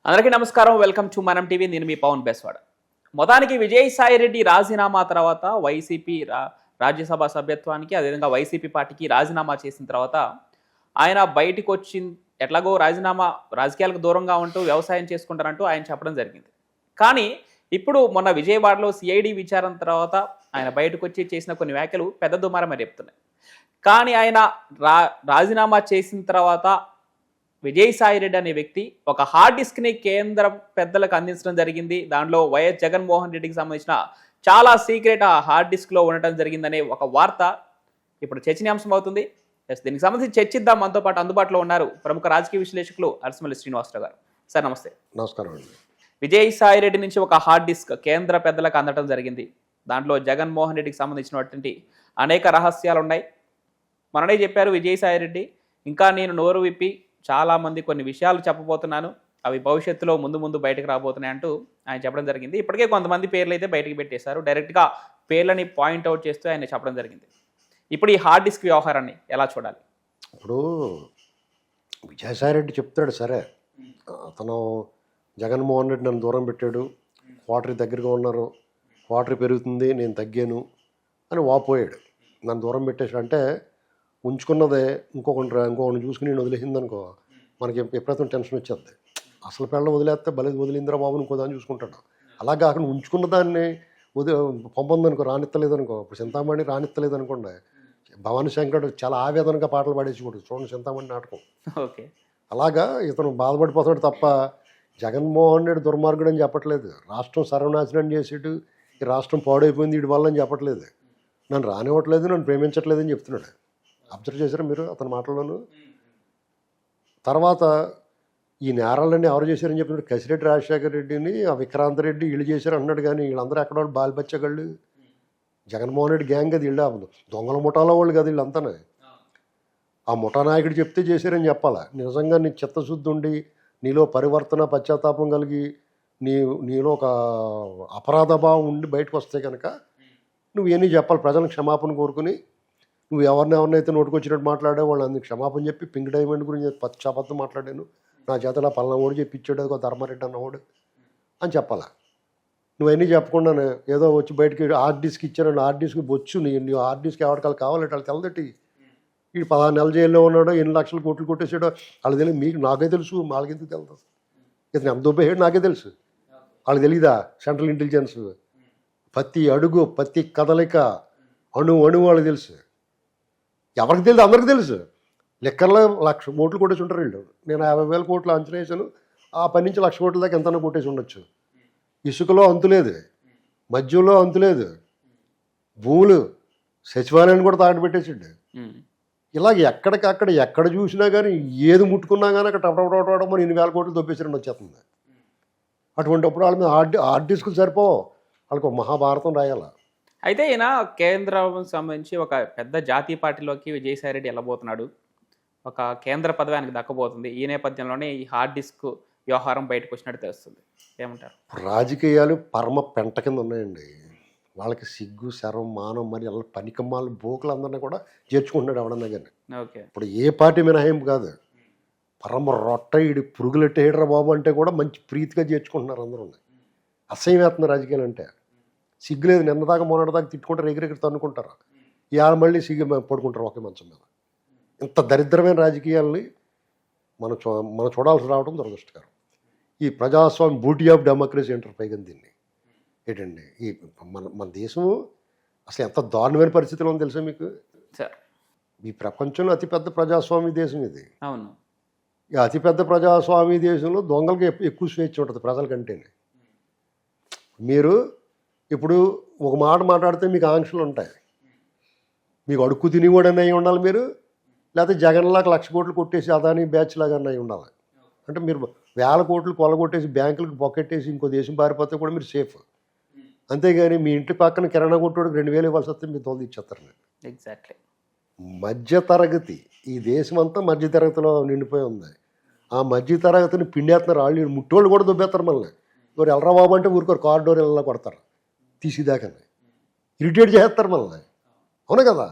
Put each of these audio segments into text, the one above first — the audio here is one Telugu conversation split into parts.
అందరికీ నమస్కారం. వెల్కమ్ టు మనం టీవీ. నేను మీ పవన్ బెస్వాడ. మొత్తానికి విజయసాయిరెడ్డి రాజీనామా తర్వాత వైసీపీ రాజ్యసభ సభ్యత్వానికి అదేవిధంగా వైసీపీ పార్టీకి రాజీనామా చేసిన తర్వాత ఆయన బయటికి వచ్చి ఎట్లాగో రాజకీయాలకు దూరంగా ఉంటూ వ్యవసాయం చేసుకుంటారంటూ ఆయన చెప్పడం జరిగింది. కానీ ఇప్పుడు మొన్న విజయవాడలో సిఐడి విచారణ తర్వాత ఆయన బయటకు వచ్చి చేసిన కొన్ని వ్యాఖ్యలు పెద్ద దుమారమని చెప్తున్నాయి. కానీ ఆయన రాజీనామా చేసిన తర్వాత విజయసాయిరెడ్డి అనే వ్యక్తి ఒక హార్డ్ డిస్క్ని కేంద్ర పెద్దలకు అందించడం జరిగింది. దాంట్లో వైఎస్ జగన్మోహన్ రెడ్డికి సంబంధించిన చాలా సీక్రెట్ ఆ హార్డ్ డిస్క్లో ఉండటం జరిగిందనే ఒక వార్త ఇప్పుడు చర్చనీయాంశం అవుతుంది. దీనికి సంబంధించి చర్చిద్దాం. మనతో పాటు అందుబాటులో ఉన్నారు ప్రముఖ రాజకీయ విశ్లేషకులు అరసమల్లి శ్రీనివాసరావు గారు. సార్ నమస్తే. నమస్కారం అండి. విజయసాయిరెడ్డి నుంచి ఒక హార్డ్ డిస్క్ కేంద్ర పెద్దలకు అందడం జరిగింది. దాంట్లో జగన్మోహన్ రెడ్డికి సంబంధించినటువంటి అనేక రహస్యాలు ఉన్నాయి. మననే చెప్పారు విజయసాయిరెడ్డి, ఇంకా నేను నోరు విప్పి చాలామంది కొన్ని విషయాలు చెప్పబోతున్నాను, అవి భవిష్యత్తులో ముందు బయటకు రాబోతున్నాయి అంటూ ఆయన చెప్పడం జరిగింది. ఇప్పటికే కొంతమంది పేర్లు అయితే బయటకు పెట్టేశారు. డైరెక్ట్గా పేర్లని పాయింట్అవుట్ చేస్తూ ఆయన చెప్పడం జరిగింది. ఇప్పుడు ఈ హార్డ్ డిస్క్ వ్యవహారాన్ని ఎలా చూడాలి? ఇప్పుడు విజయసాయిరెడ్డి చెప్తాడు, సరే అతను జగన్మోహన్ రెడ్డి నన్ను దూరం పెట్టాడు, క్వార్టరీ దగ్గరగా ఉన్నారు, క్వార్టరీ పెరుగుతుంది, నేను తగ్గాను అని వాపోయాడు. నన్ను దూరం పెట్టేసాడు అంటే ఉంచుకున్నదే ఇంకొకరిని చూసుకుని నేను వదిలేసింది అనుకో, మనకి ఎప్పుడైతే టెన్షన్ వచ్చేది. అసలు పిల్లలు వదిలేస్తే వదిలిందిరా బాబు ఇంకో దాన్ని చూసుకుంటాడు. అలా కాకుండా ఉంచుకున్న దాన్ని పంపొందనుకో, రానిత్తలేదనుకో. ఇప్పుడు చింతామణి రానిత్తలేదనుకోండి, భవానీ శంకరుడు చాలా ఆవేదనగా పాటలు పాడేసి కూడా చూడండి చింతామణి నాటకం. ఓకే, అలాగా ఇతను బాధపడిపోతాడు తప్ప జగన్మోహన్ రెడ్డి దుర్మార్గుడు అని చెప్పట్లేదు. రాష్ట్రం సర్వనాశనం చేసేటు, ఈ రాష్ట్రం పాడైపోయింది వీడి వల్ల అని చెప్పట్లేదు. నన్ను రానివ్వట్లేదు, నన్ను ప్రేమించట్లేదు అని చెప్తున్నాడు. అబ్జర్వ్ చేశారా మీరు అతని మాటల్లోనూ? తర్వాత ఈ నేరాలన్నీ ఎవరు చేశారని చెప్పినట్టు కసిరెడ్డి రాజశేఖర రెడ్డిని, ఆ విక్రాంత్ రెడ్డి వీళ్ళు చేశారు అన్నాడు. కానీ వీళ్ళందరూ ఎక్కడ వాళ్ళు బాలిపచ్చగాళ్ళు, జగన్మోహన్ రెడ్డి గ్యాంగ్ కదా వీళ్ళు, దొంగల ముఠాలో వాళ్ళు కదా వీళ్ళంతా. ఆ ముఠా నాయకుడు చెప్తే చేశారని చెప్పాలా. నిజంగా నీ చిత్తశుద్ధి ఉండి, నీలో పరివర్తన పశ్చాత్తాపం కలిగి, నీలో ఒక అపరాధ భావం ఉండి బయటకు వస్తే కనుక నువ్వు ఏమీ చెప్పాలి. ప్రజలకు క్షమాపణ కోరుకుని నువ్వు ఎవరినైతే నోటుకొచ్చినట్టు మాట్లాడావు వాళ్ళని అందుకు క్షమాపణ చెప్పి, పింక్ డైమండ్ గురించి పశ్చాపత్తం మాట్లాడాను, నా చేతలా పల్లనవాడు చెప్పించాడు ఒక ధర్మారెడ్డి అన్నవాడు అని చెప్పాలా. నువ్వన్నీ చెప్పకుండానే ఏదో వచ్చి బయటకి హార్డ్ డిస్క్ ఇచ్చాను, హార్డ్ డిస్క్ బొచ్చు, నీ హార్డ్ డిస్క్ ఎవరికాలు కావాలంటే వాళ్ళు తెల్లదట్టి వీడు 16 నెలల జైల్లో ఉన్నాడో, ఎన్ని లక్షల కోట్లు కొట్టేసాడో వాళ్ళకి తెలియదు. మీకు నాకే తెలుసు, వాళ్ళకెందుకు తెలుస్తుంది? ఇతను ఎంత దొబ్బేసాడు నాకే తెలుసు. వాళ్ళకి తెలీదా? సెంట్రల్ ఇంటెలిజెన్స్ ప్రతి అడుగు, ప్రతి కదలిక, అణు వాళ్ళకి తెలుసు. ఎవరికి తెలియదు? అందరికి తెలుసు. లెక్కర్లో 1,00,000 కోట్లు కొట్టేసి ఉంటారు వీళ్ళు. నేను 50,000 కోట్లు అంచనా వేసాను, ఆ 10 నుంచి 1,00,000 కోట్ల దాకా ఎంతనో కొట్టేసి ఉండొచ్చు. ఇసుకలో అంతులేదు, మద్యంలో అంతులేదు, భూములు సచివాలయాన్ని కూడా తాగబెట్టేసాడు. ఇలాగ ఎక్కడికక్కడ ఎక్కడ చూసినా కానీ, ఏది ముట్టుకున్నా కానీ అక్కడ టపటపటపడమని 8,000 కోట్లు దొబ్బేసారని వచ్చేస్తుంది. అటువంటిప్పుడు వాళ్ళ మీద హార్డ్ డిస్కులు సరిపోవు, వాళ్ళకి ఒక మహాభారతం రాయాలి. అయితే ఈయన కేంద్రం సంబంధించి ఒక పెద్ద జాతీయ పార్టీలోకి విజయసాయిరెడ్డి వెళ్ళబోతున్నాడు. ఒక కేంద్ర పదవి ఆయనకు దక్కబోతుంది. ఈ నేపథ్యంలోనే ఈ హార్డ్ డిస్క్ వ్యవహారం బయటకు వచ్చినట్టు తెలుస్తుంది. ఏమంటారు? రాజకీయాలు పరమ పెంట కింద ఉన్నాయండి. వాళ్ళకి సిగ్గు, శరం, మానం, మరి అలా పనికమ్మాలు బోకులు అందరినీ కూడా చేర్చుకుంటున్నాడు ఎవడన్నా కానీ. ఓకే, ఇప్పుడు ఏ పార్టీ మినహాయింపు కాదు. పరమ రొట్ట ఇడి పురుగులెట్టేయడరా బాబు అంటే కూడా మంచి ప్రీతిగా చేర్చుకుంటున్నారు అందరూ. అసహ్యం వేస్తున్నారు రాజకీయాలు అంటే. సిగ్గులేదు, నిన్నదాకా మొన్నటిదాకా తిట్టుకుంటారు, ఎగిరెగిరి తన్నుకుంటారు, ఇవాళ మళ్ళీ సిగ్గు పడుకుంటారు ఒకే మంచం మీద. ఇంత దరిద్రమైన రాజకీయాలని మనం చూడాల్సి రావడం దురదృష్టకరం. ఈ ప్రజాస్వామ్య బూటీ ఆఫ్ డెమోక్రసీ అంటారు పైగా దీన్ని. ఏంటండి ఈ మన దేశం అసలు ఎంత దారుణమైన పరిస్థితిలో ఉందో తెలుసా మీకు? ఈ ప్రపంచంలో అతిపెద్ద ప్రజాస్వామ్య దేశం ఇది. అవును. ఈ అతిపెద్ద ప్రజాస్వామ్య దేశంలో దొంగలకి ఎక్కువ స్వేచ్ఛ ఉంటుంది ప్రజల కంటేనే. మీరు ఇప్పుడు ఒక మాట మాట్లాడితే మీకు ఆంక్షలు ఉంటాయి. మీకు అడుక్కు తినేవాడని అయి ఉండాలి మీరు, లేకపోతే జగన్లాగా 1,00,000 కోట్లు కొట్టేసి అదాని బ్యాచ్ లాగా అయి ఉండాలి. అంటే మీరు 1,000 కోట్లు కొలగొట్టేసి బ్యాంకులకు పొక్కెట్టేసి ఇంకో దేశం పారిపోతే కూడా మీరు సేఫ్. అంతేగాని మీ ఇంటి పక్కన కిరాణా కొట్టుకోవడానికి 2,000 ఇవ్వాల్సి వస్తే మీరు తోలు ఇచ్చేస్తారు. ఎగ్జాక్ట్లీ. మధ్యతరగతి, ఈ దేశం అంతా మధ్యతరగతిలో నిండిపోయి ఉంది. ఆ మధ్యతరగతిని పిండేస్తున్నారు వాళ్ళు. ముట్టోళ్ళు కూడా దుబ్బేస్తారు మళ్ళీ. ఎవరు ఎల్లరా బాబు అంటే ఊరుకోరు, కారిడోర్ ఇలా కొడతారు తీసిదాకా, ఇరిటేట్ చేస్తారు మళ్ళీ. అవునా కదా?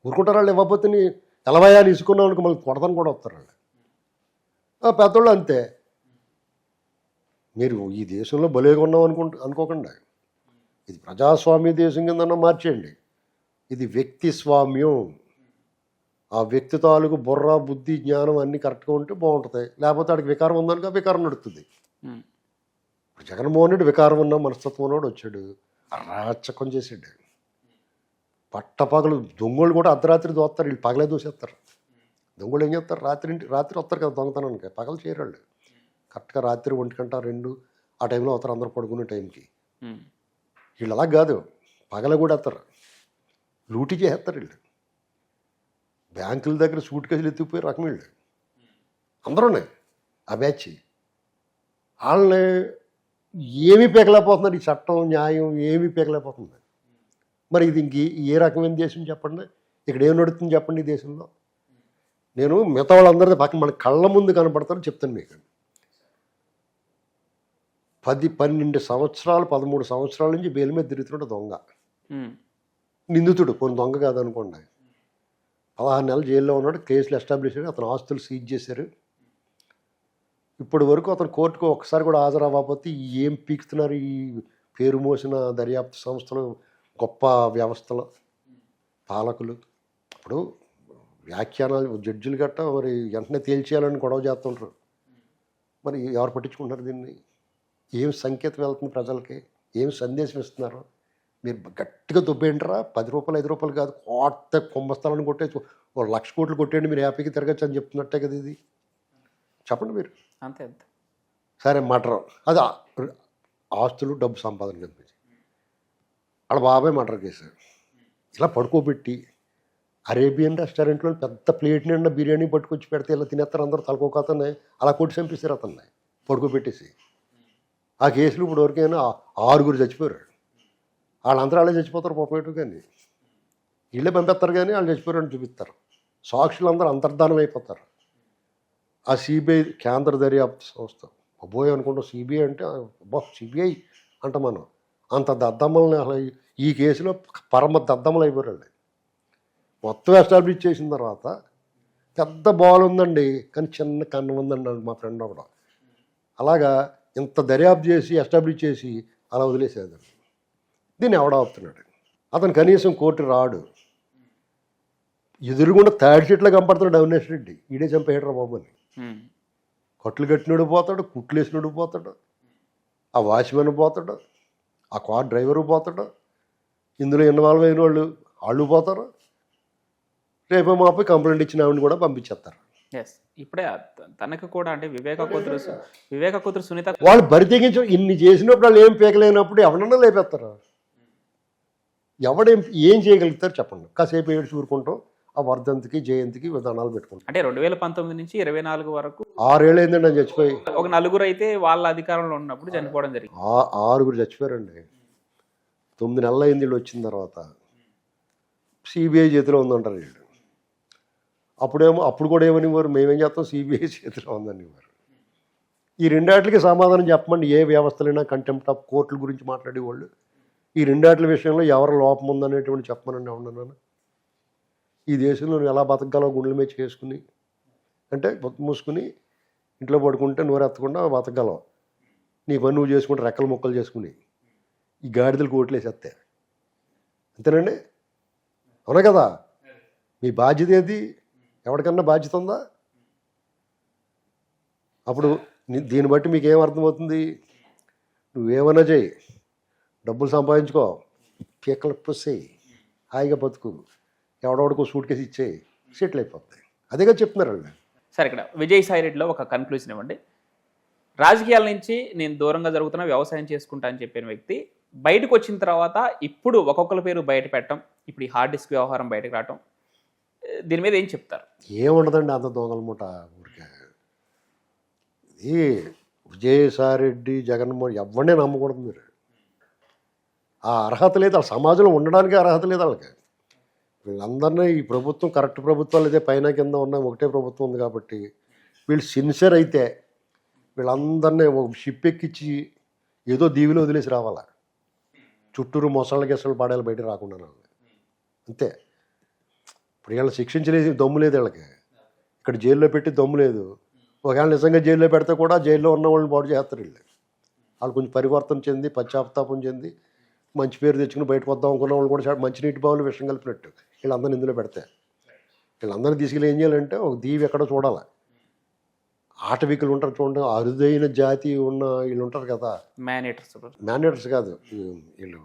ఊరుకుంటారు వాళ్ళు. ఇవ్వకపోతే ఎలవయాన్ని ఇసుకున్నానికి మళ్ళీ కొడతాను కూడా వస్తారు వాళ్ళు. పెద్దోళ్ళు అంతే. మీరు ఈ దేశంలో బలేగా ఉన్నాం అనుకోకుండా, ఇది ప్రజాస్వామ్య దేశం కిందన్నా మార్చేయండి. ఇది వ్యక్తి స్వామ్యం. ఆ వ్యక్తి తాలూకు బుర్ర, బుద్ధి, జ్ఞానం అన్నీ కరెక్ట్గా ఉంటే బాగుంటుంది. లేకపోతే ఆడికి వికారం ఉందనుక వికారం నడుస్తుంది. ఉమ్, ఇప్పుడు జగన్మోహన్ రెడ్డి వికారం ఉన్న మనస్తత్వం ఉన్నవాడు వచ్చాడు, అరాచకం చేసాడు. పట్టపగలు దొంగలు కూడా అర్ధరాత్రి దోస్తారు, వీళ్ళు పగలే దోసేస్తారు. దొంగలు ఏం చేస్తారు, రాత్రి వస్తారు కదా దొంగతనానికి, పగలు చేయరాళ్ళు. కరెక్ట్గా రాత్రి 1 గంట 2 ఆ టైంలో వస్తారు, అందరూ పడుకునే టైంకి. ఉమ్, వీళ్ళు అలా కాదు, పగల కూడా వస్తారు, లూటీ చేస్తారు వీళ్ళు. బ్యాంకుల దగ్గర సూట్ కేసులు ఎత్తుకుపోయే రకం వీళ్ళు అందరూనే. ఆ బ్యాచ్ వాళ్ళని ఏమీ పీకలేకపోతున్నారు. ఈ చట్టం న్యాయం ఏమీ పీకలేకపోతుంది. మరి ఇది ఏ రకమైన దేశం చెప్పండి? ఇక్కడ ఏం నడుస్తుంది చెప్పండి ఈ దేశంలో? నేను మిగతా వాళ్ళందరినీ పక్కన మన కళ్ళ ముందు కనపడతాను చెప్తాను మీకు. 10-12 సంవత్సరాలు 13 సంవత్సరాల నుంచి బెయిల్ మీద తిరుగుతున్నాడు దొంగ, ఉమ్, నిందితుడు. కొన్ని దొంగ కాదనుకోండి. 16 నెలలు జైల్లో ఉన్నాడు, కేసులు ఎస్టాబ్లిష్ అయ్యి అతను ఆస్తులు సీజ్ చేశారు. ఇప్పటి వరకు అతను కోర్టుకు ఒక్కసారి కూడా హాజరవ్వకపోతే ఏం పీకుతున్నారు ఈ పేరు మోసిన దర్యాప్తు సంస్థలు, గొప్ప వ్యవస్థలు, పాలకులు. ఇప్పుడు వ్యాఖ్యానాలు జడ్జిలు గట్ట మరి వెంటనే తేల్చేయాలని గొడవ చేస్తుంటారు. మరి ఎవరు పట్టించుకుంటారు దీన్ని? ఏం సంకేతం వెళ్తుంది ప్రజలకి? ఏం సందేశం ఇస్తున్నారు? మీరు గట్టిగా దుబ్బేంటారా? 10 రూపాయలు 5 రూపాయలు కాదు, కోట కుంభస్థలాన్ని కొట్టేసి 1,00,000 కోట్లు కొట్టేయండి, మీరు హ్యాపీగా తిరగచ్చు అని చెప్తున్నట్టే కదా ఇది. చెప్పండి మీరు. అంతే అంతే. సరే మర్డర్, అది ఆస్తులు డబ్బు సంపాదన కనిపించి వాళ్ళ బాబాయ్ మర్డర్ కేసు ఇలా పడుకోబెట్టి అరేబియన్ రెస్టారెంట్లో పెద్ద ప్లేట్ నిండా బిర్యానీ పట్టుకొచ్చి పెడితే ఇలా తినేస్తారు అందరూ, తలకోక అతన్ని అలా కొట్టి చంపిస్తారు అతన్ని పడుకోబెట్టేసి. ఆ కేసులు ఇప్పుడు వరకైనా 6 చచ్చిపోయారు. వాళ్ళందరూ వాళ్ళే చచ్చిపోతారు పాపేటు, కానీ వీళ్ళే పంపిస్తారు కానీ వాళ్ళు చచ్చిపోయారని చూపిస్తారు. సాక్షులు అందరూ అంతర్ధానం అయిపోతారు. ఆ సిబిఐ కేంద్ర దర్యాప్తు సంస్థ అబ్బోయ్ అనుకుంటాం. సిబిఐ అంటే అబ్బా సిబిఐ అంట మనం. అంత దద్దమ్మల్ని అసలు ఈ కేసులో పరమ దద్దమ్మలు అయిపోయారు. మొత్తం ఎస్టాబ్లిష్ చేసిన తర్వాత పెద్ద బాల్ ఉందండి కానీ చిన్న కన్ను ఉందండి మా ఫ్రెండ్ ఒకడు. అలాగా ఇంత దర్యాప్తు చేసి ఎస్టాబ్లిష్ చేసి అలా వదిలేసేది. దీన్ని ఎవడాపుతున్నాడు? అతను కనీసం కోర్టు రాడు. ఎదురుగుండా తాడి చెట్లు కనపడుతున్నాడు అవినేష్ రెడ్డి. ఈడే చంపేయడరా బాబు అని. కట్లు కట్టినడు పోతాడు, కుట్లేసినడు పోతాడు, ఆ వాచ్మెన్ పోతాడు, ఆ కార్ డ్రైవరు పోతాడు, ఇందులో ఇన్వాల్వ్ అయిన వాళ్ళు పోతారు. రేపే మాపై కంప్లైంట్ ఇచ్చిన ఆవిడని కూడా పంపించేస్తారు. ఎస్, ఇప్పుడే తనకు కూడా అంటే వివేక కూతురు సునీత వాళ్ళు బరి తెగించు ఇన్ని చేసినప్పుడు వాళ్ళు ఏం పీకలేనప్పుడు ఎవరన్నా లేపేస్తారు. ఏం చేయగలుగుతారు చెప్పండి? కాసేపు ఏడు చూరుకుంటాం, ఆ వర్ధంతికి జయంతికి విధానాలు పెట్టుకుంటాం. అంటే 2019 నుంచి 24 వరకు 6 ఏళ్ళు అయిందండి అని చచ్చిపోయి. ఒక 4 అయితే వాళ్ళ అధికారంలో ఉన్నప్పుడు చనిపోవడం జరిగింది. 6 చచ్చిపోయారండి. 9 నెలలు అయింది వీళ్ళు వచ్చిన తర్వాత. సిబిఐ చేతిలో ఉందంటారు వీళ్ళు. అప్పుడు కూడా ఏమనివారు, మేమేం చేస్తాం సిబిఐ చేతిలో ఉందనివారు. ఈ రెండాటికి సమాధానం చెప్పమండి. ఏ వ్యవస్థలైనా కంటెంప్ట్ ఆఫ్ కోర్టుల గురించి మాట్లాడేవాళ్ళు ఈ రెండాట్ల విషయంలో ఎవరి లోపం ఉందనేటువంటి చెప్పమనండి. అవునన్నాను. ఈ దేశంలో నువ్వు ఎలా బతకగలవు? గుండెల మీద చేసుకుని అంటే మూసుకుని ఇంట్లో పడుకుంటే నోరెత్తకుండా బతకగలవు. నీ పని నువ్వు చేసుకుంటే రెక్కలు ముక్కలు చేసుకుని ఈ గాడిదలు కోట్లేసేస్తే అంతేనండి. అవునా కదా? మీ బాధ్యత ఏది? ఎవరికన్నా బాధ్యత ఉందా? అప్పుడు దీన్ని బట్టి మీకు ఏం అర్థమవుతుంది? నువ్వేమన్నా చేయి, డబ్బులు సంపాదించుకో, పీకలు పుసేయి, హాయిగా బతుకు, ఎవడెవడికో సూట్ కేసు ఇచ్చేయి, సెటిల్ అయిపోతాయి. అదేగా చెప్తున్నారు వాళ్ళు. సరే, ఇక్కడ విజయసాయి రెడ్డిలో ఒక కన్క్లూజన్ ఇవ్వండి. రాజకీయాల నుంచి నేను దూరంగా జరుగుతున్నా, వ్యవసాయం చేసుకుంటా అని చెప్పిన వ్యక్తి బయటకు వచ్చిన తర్వాత ఇప్పుడు ఒక్కొక్కరి పేరు బయట పెట్టడం, ఇప్పుడు ఈ హార్డ్ డిస్క్ వ్యవహారం బయటకు రావటం, దీని మీద ఏం చెప్తారు? ఏముండదండి అంత దొంగల మూట ఊరికే. ఇది విజయసాయి రెడ్డి, జగన్మోహన్ ఎవరినే నమ్మకూడదు మీరు. ఆ అర్హత లేదు, ఆ సమాజంలో ఉండడానికి అర్హత లేదు వాళ్ళకి. వీళ్ళందరినీ ఈ ప్రభుత్వం కరెక్ట్ ప్రభుత్వాలు అయితే పైన కింద ఉన్న ఒకటే ప్రభుత్వం ఉంది కాబట్టి వీళ్ళు సిన్సియర్ అయితే వీళ్ళందరినీ ఒక షిప్ ఎక్కించి ఏదో దీవిలో వదిలేసి రావాలా. చుట్టూరు మొసళ్ళ గెసలు పాడేలు బయట రాకుండా అంతే. ఇప్పుడు వీళ్ళని శిక్షించలేదు, దమ్ము లేదు వీళ్ళకి. ఇక్కడ జైల్లో పెట్టి దమ్ము లేదు. ఒకవేళ నిజంగా జైల్లో పెడితే కూడా జైల్లో ఉన్న వాళ్ళని బాగు చేస్తారు వీళ్ళు. వాళ్ళు కొంచెం పరివర్తన చెంది పశ్చాత్తాపం చెంది మంచి పేరు తెచ్చుకుని బయటకు వద్దాం అనుకున్న వాళ్ళు కూడా మంచినీటి బావులు విషం కలిపినట్టు వీళ్ళందరినీ ఇందులో పెడితే వీళ్ళందరినీ తీసుకెళ్ళి ఏం చేయాలంటే ఒక దీవి ఎక్కడో చూడాలి. ఆటవికులు ఉంటారు చూడండి, అరుదైన జాతి ఉన్న వీళ్ళు ఉంటారు కదా, మ్యానేటర్స్ కాదు, వీళ్ళు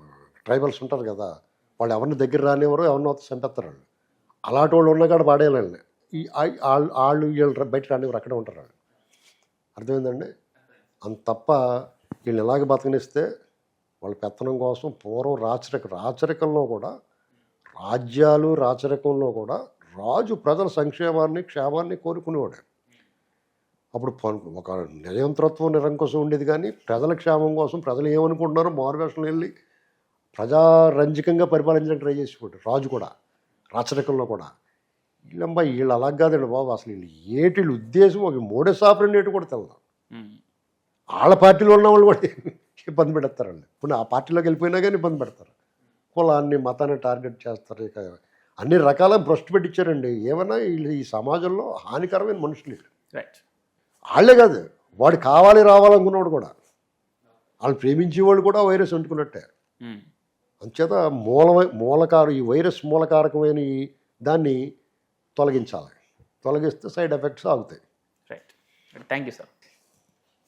ట్రైబల్స్ ఉంటారు కదా, వాళ్ళు ఎవరిని దగ్గర రానివ్వరు, ఎవరిని చంపేస్తారు వాళ్ళు. అలాంటి వాళ్ళు ఉన్న కాడ పాడేయాలండి. వాళ్ళు వీళ్ళు బయట రానివ్వరు, అక్కడే ఉంటారు వాళ్ళు. అర్థమైందండి? అంత తప్ప వీళ్ళని ఎలాగ బతకనిస్తే వాళ్ళ పెత్తనం కోసం పూర్వం రాచరికంలో కూడా రాచరికంలో కూడా రాజు ప్రజల సంక్షేమాన్ని క్షేమాన్ని కోరుకునేవాడు. అప్పుడు ఒక నియంతృత్వం నిరంకుశం ఉండేది, కానీ ప్రజల క్షేమం కోసం ప్రజలు ఏమనుకుంటున్నారో మారువేషంలో వెళ్ళి ప్రజారంజకంగా పరిపాలించడానికి ట్రై చేసేవాడు రాజు కూడా రాచరికంలో కూడా. వీళ్ళు అలా కాదండి బాబు, అసలు వీళ్ళు వీళ్ళ ఉద్దేశం ఒక మోడీ సాపరని ఏంటి కూడా తెలదు. వాళ్ళ పార్టీలో ఉన్న వాళ్ళు కూడా ఇబ్బంది పెడతారండి. ఇప్పుడు ఆ పార్టీలోకి వెళ్ళిపోయినా కానీ ఇబ్బంది పెడతారు, కులాన్ని మతాన్ని టార్గెట్ చేస్తారు. ఇక అన్ని రకాల భ్రష్టు పెట్టించారండి. ఏమన్నా వీళ్ళు ఈ సమాజంలో హానికరమైన మనుషులు. వాళ్ళే కాదు, వాడు కావాలి రావాలనుకున్నవాడు కూడా, వాళ్ళు ప్రేమించేవాళ్ళు కూడా వైరస్ అంటుకున్నట్టే. అంచేత ఈ వైరస్ మూలకారకమైన దాన్ని తొలగించాలి. తొలగిస్తే సైడ్ ఎఫెక్ట్స్ ఆగుతాయి. Right, thank you sir.